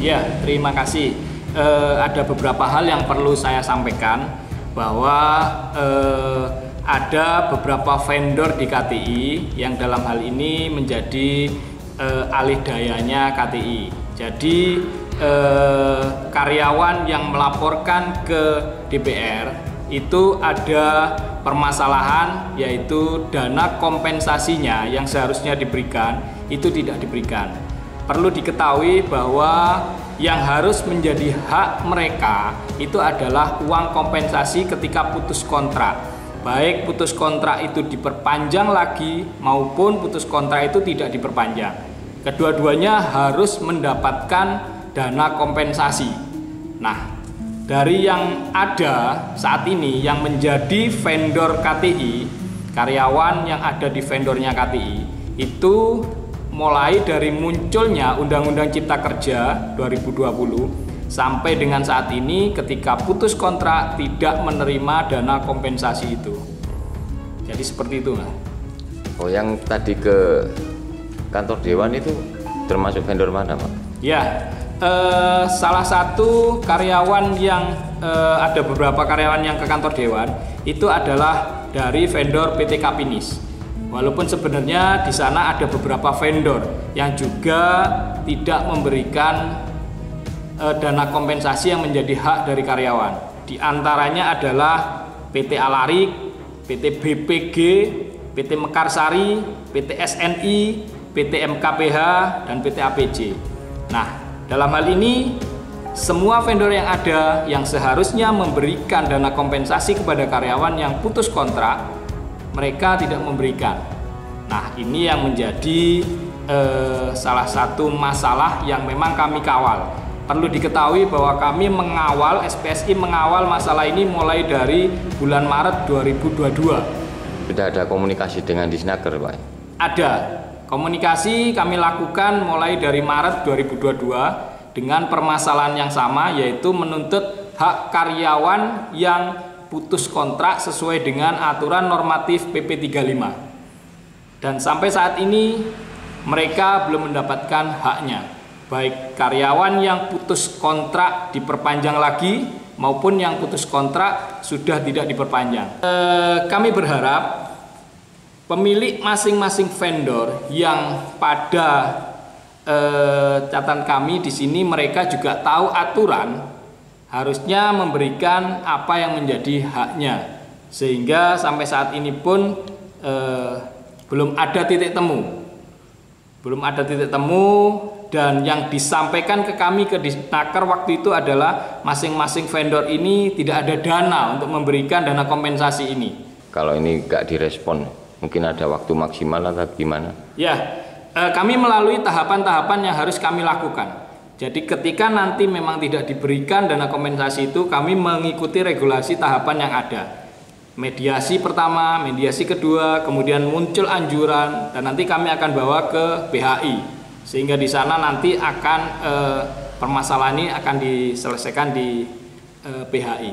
Ya, terima kasih. Ada beberapa hal yang perlu saya sampaikan bahwa ada beberapa vendor di KTI yang dalam hal ini menjadi alih dayanya KTI. Jadi karyawan yang melaporkan ke DPR itu ada permasalahan, yaitu dana kompensasinya yang seharusnya diberikan itu tidak diberikan. Perlu diketahui bahwa yang harus menjadi hak mereka itu adalah uang kompensasi ketika putus kontrak. Baik putus kontrak itu diperpanjang lagi maupun putus kontrak itu tidak diperpanjang. Kedua-duanya harus mendapatkan dana kompensasi. Nah, dari yang ada saat ini yang menjadi vendor KTI, karyawan yang ada di vendornya KTI itu mulai dari munculnya Undang-Undang Cipta Kerja 2020 sampai dengan saat ini ketika putus kontrak tidak menerima dana kompensasi itu. Jadi seperti itu, Mas. Oh, yang tadi ke kantor dewan itu termasuk vendor mana, Pak? Ya, salah satu karyawan yang ada beberapa karyawan yang ke kantor dewan itu adalah dari vendor PT Kapinis. Walaupun sebenarnya di sana ada beberapa vendor yang juga tidak memberikan dana kompensasi yang menjadi hak dari karyawan. Di antaranya adalah PT Alarik, PT BPG, PT Mekarsari, PT SNI, PT MKPH, dan PT APJ. Nah, dalam hal ini semua vendor yang ada yang seharusnya memberikan dana kompensasi kepada karyawan yang putus kontrak, mereka tidak memberikan. Nah, ini yang menjadi salah satu masalah yang memang kami kawal. Perlu diketahui bahwa kami mengawal, SPSI mengawal masalah ini mulai dari bulan Maret 2022. Sudah ada komunikasi dengan Disnaker, Pak? Ada. Komunikasi kami lakukan mulai dari Maret 2022 dengan permasalahan yang sama, yaitu menuntut hak karyawan yang putus kontrak sesuai dengan aturan normatif PP 35. Dan sampai saat ini mereka belum mendapatkan haknya. Baik karyawan yang putus kontrak diperpanjang lagi maupun yang putus kontrak sudah tidak diperpanjang. Kami berharap pemilik masing-masing vendor yang pada catatan kami di sini mereka juga tahu aturan, harusnya memberikan apa yang menjadi haknya, sehingga sampai saat ini pun belum ada titik temu, dan yang disampaikan ke kami ke Disnaker waktu itu adalah masing-masing vendor ini tidak ada dana untuk memberikan dana kompensasi ini. Kalau ini nggak direspon, mungkin ada waktu maksimal atau gimana? Ya, kami melalui tahapan-tahapan yang harus kami lakukan. Jadi ketika nanti memang tidak diberikan dana kompensasi itu, kami mengikuti regulasi tahapan yang ada. Mediasi pertama, mediasi kedua, kemudian muncul anjuran, dan nanti kami akan bawa ke BHI. Sehingga di sana nanti akan permasalahan ini akan diselesaikan di BHI.